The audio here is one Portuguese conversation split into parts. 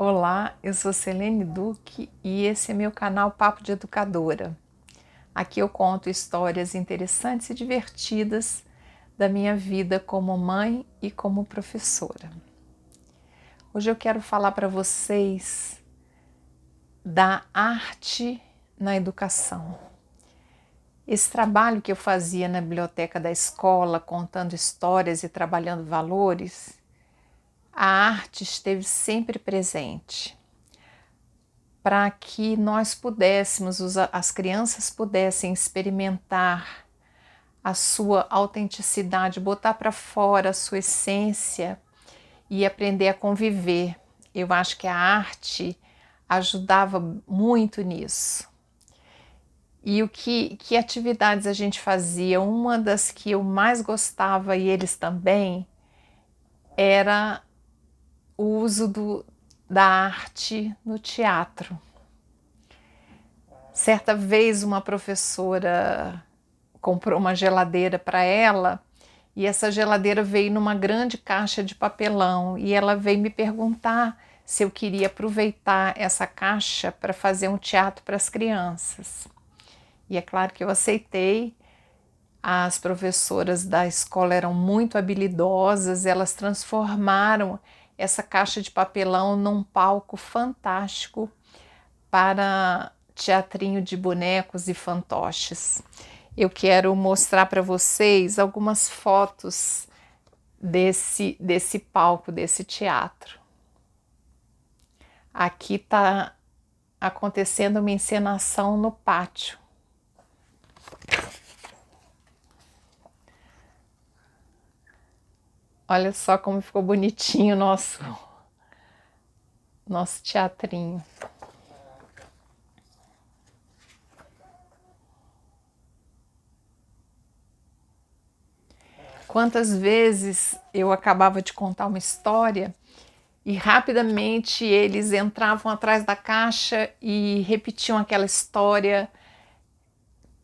Olá, eu sou Selene Duque e esse é meu canal Papo de Educadora. Aqui eu conto histórias interessantes e divertidas da minha vida como mãe e como professora. Hoje eu quero falar para vocês da arte na educação. Esse trabalho que eu fazia na biblioteca da escola, contando histórias e trabalhando valores, a arte esteve sempre presente, para que nós pudéssemos, as crianças pudessem experimentar a sua autenticidade, botar para fora a sua essência e aprender a conviver. Eu acho que a arte ajudava muito nisso. E que atividades a gente fazia? Uma das que eu mais gostava, e eles também, era o uso da arte no teatro. Certa vez uma professora comprou uma geladeira para ela e essa geladeira veio numa grande caixa de papelão e ela veio me perguntar se eu queria aproveitar essa caixa para fazer um teatro para as crianças. E é claro que eu aceitei. As professoras da escola eram muito habilidosas, elas transformaram essa caixa de papelão num palco fantástico para teatrinho de bonecos e fantoches. Eu quero mostrar para vocês algumas fotos desse palco, desse teatro. Aqui está acontecendo uma encenação no pátio. Olha só como ficou bonitinho o nosso teatrinho. Quantas vezes eu acabava de contar uma história e rapidamente eles entravam atrás da caixa e repetiam aquela história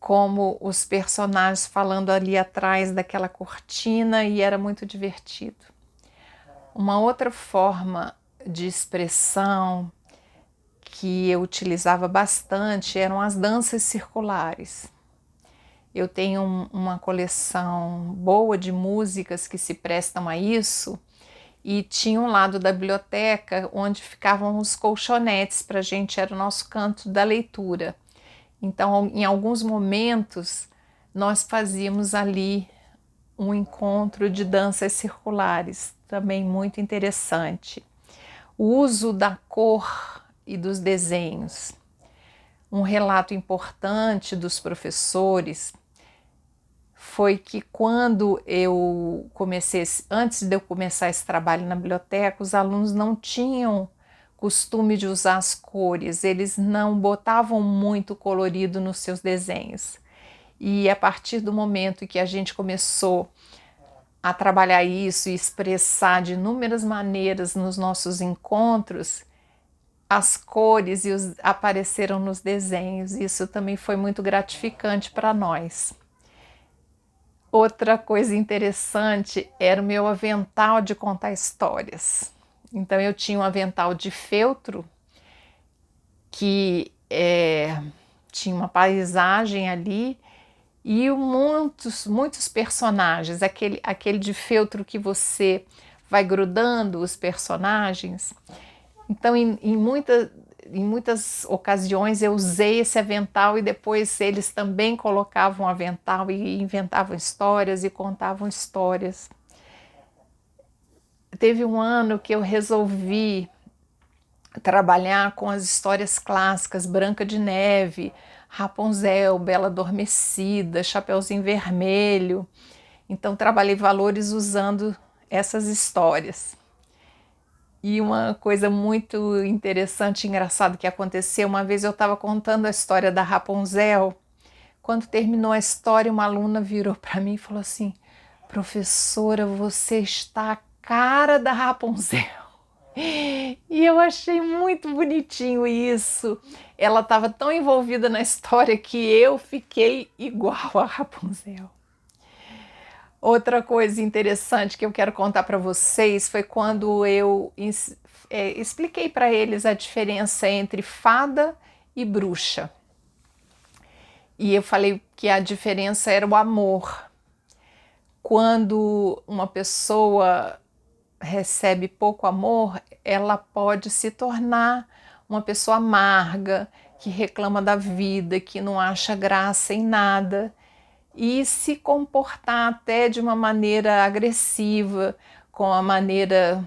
como os personagens falando ali atrás daquela cortina, e era muito divertido. Uma outra forma de expressão que eu utilizava bastante eram as danças circulares. Eu tenho uma coleção boa de músicas que se prestam a isso, e tinha um lado da biblioteca onde ficavam os colchonetes, para a gente era o nosso canto da leitura. Então, em alguns momentos, nós fazíamos ali um encontro de danças circulares, também muito interessante. O uso da cor e dos desenhos. Um relato importante dos professores foi que quando eu comecei, antes de eu começar esse trabalho na biblioteca, os alunos não tinham costume de usar as cores, eles não botavam muito colorido nos seus desenhos. E a partir do momento que a gente começou a trabalhar isso e expressar de inúmeras maneiras nos nossos encontros, as cores apareceram nos desenhos. Isso também foi muito gratificante para nós. Outra coisa interessante era o meu avental de contar histórias. Então eu tinha um avental de feltro que tinha uma paisagem ali e muitos personagens, aquele de feltro que você vai grudando os personagens. Então em muitas ocasiões eu usei esse avental e depois eles também colocavam o avental e inventavam histórias e contavam histórias. Teve um ano que eu resolvi trabalhar com as histórias clássicas, Branca de Neve, Rapunzel, Bela Adormecida, Chapeuzinho Vermelho. Então trabalhei valores usando essas histórias. E uma coisa muito interessante e engraçada que aconteceu, uma vez eu estava contando a história da Rapunzel. Quando terminou a história, uma aluna virou para mim e falou assim: professora, você está a cara da Rapunzel. E eu achei muito bonitinho isso. Ela estava tão envolvida na história que eu fiquei igual a Rapunzel. Outra coisa interessante que eu quero contar para vocês foi quando eu expliquei para eles a diferença entre fada e bruxa. E eu falei que a diferença era o amor. Quando uma pessoa recebe pouco amor, ela pode se tornar uma pessoa amarga, que reclama da vida, que não acha graça em nada e se comportar até de uma maneira agressiva, com a maneira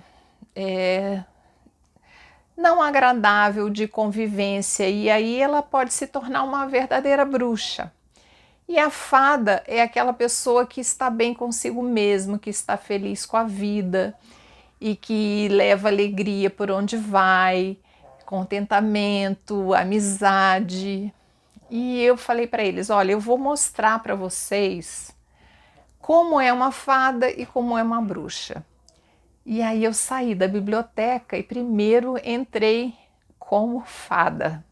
não agradável de convivência, e aí ela pode se tornar uma verdadeira bruxa. E a fada é aquela pessoa que está bem consigo mesmo, que está feliz com a vida e que leva alegria por onde vai, contentamento, amizade. E eu falei para eles, olha, eu vou mostrar para vocês como é uma fada e como é uma bruxa. E aí eu saí da biblioteca e primeiro entrei como fada.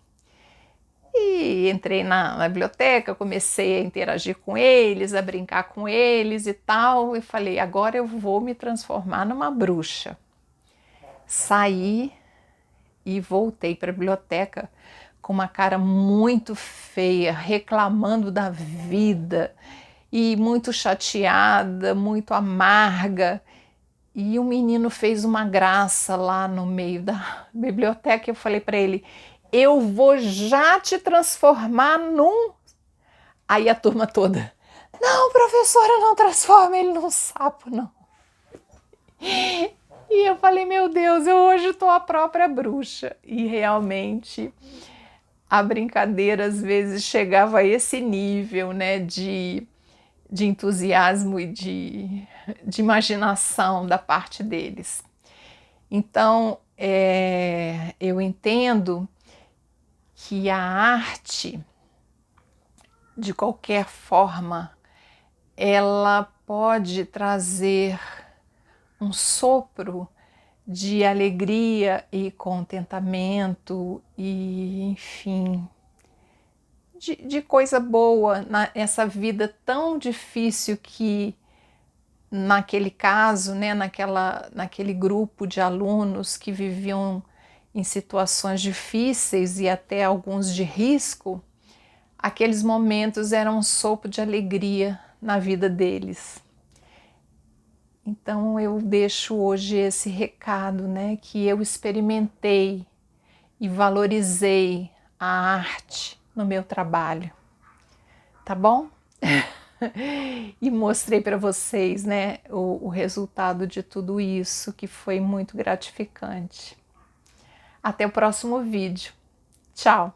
E entrei na biblioteca, comecei a interagir com eles, a brincar com eles e tal, e falei, agora eu vou me transformar numa bruxa. Saí e voltei para a biblioteca com uma cara muito feia, reclamando da vida e muito chateada, muito amarga. E o menino fez uma graça lá no meio da biblioteca. Eu falei para ele, eu vou já te transformar num... Aí a turma toda, não, professora, não transforma ele num sapo, não. E eu falei, meu Deus, eu hoje estou a própria bruxa. E realmente a brincadeira às vezes chegava a esse nível, né, de entusiasmo e de imaginação da parte deles. Então, eu entendo que a arte, de qualquer forma, ela pode trazer um sopro de alegria e contentamento e, enfim, de coisa boa nessa vida tão difícil que, naquele caso, né, naquele grupo de alunos que viviam em situações difíceis e até alguns de risco, aqueles momentos eram um sopro de alegria na vida deles. Então eu deixo hoje esse recado, né, que eu experimentei e valorizei a arte no meu trabalho, tá bom? E mostrei para vocês, né, o resultado de tudo isso, que foi muito gratificante. Até o próximo vídeo. Tchau!